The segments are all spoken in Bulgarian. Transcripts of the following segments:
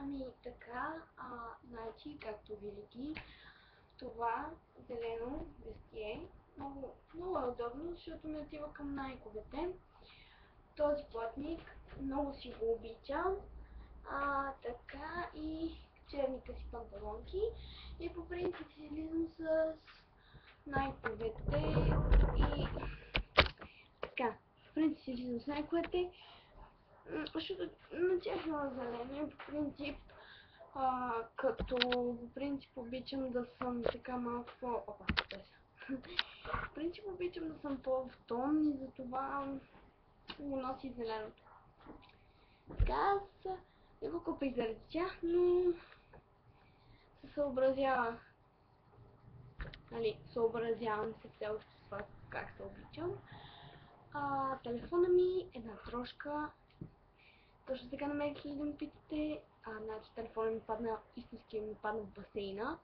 Ами така, значи, както винаги, това зелено вестие много е удобно, защото ми отива към найковете. Този платник много си го обичам. Така и черните си панталонки. И по принцип си излизам с найковете и така. По принцип си излизам с найковете, защото на тях има зелено и по принцип като по принцип обичам да съм така малко по... По принцип обичам да съм по-в тон и затова го носи зеленото. Така аз не го купих заради тях, но се съобразява. Съобразявам се все още с това как се обичам. Телефона ми е една трошка. Точно така намерих ли да ме питате. Значи телефона ми падна, истински ми падна в басейна.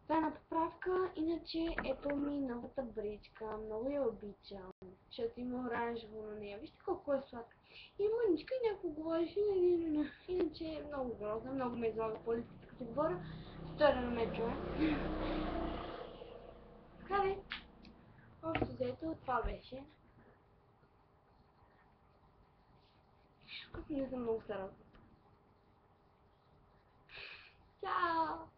Това е една поправка, иначе ето ми новата бричка, много я обичам, защото има оранжево на нея. Вижте колко е сладка. И мъничка и някой говориш, иначе е много грозна, много ме излага по улицата, като говоря, стоя да не ме чуе. Така бе, общо взето това беше. Не съм много сериозна. Чао!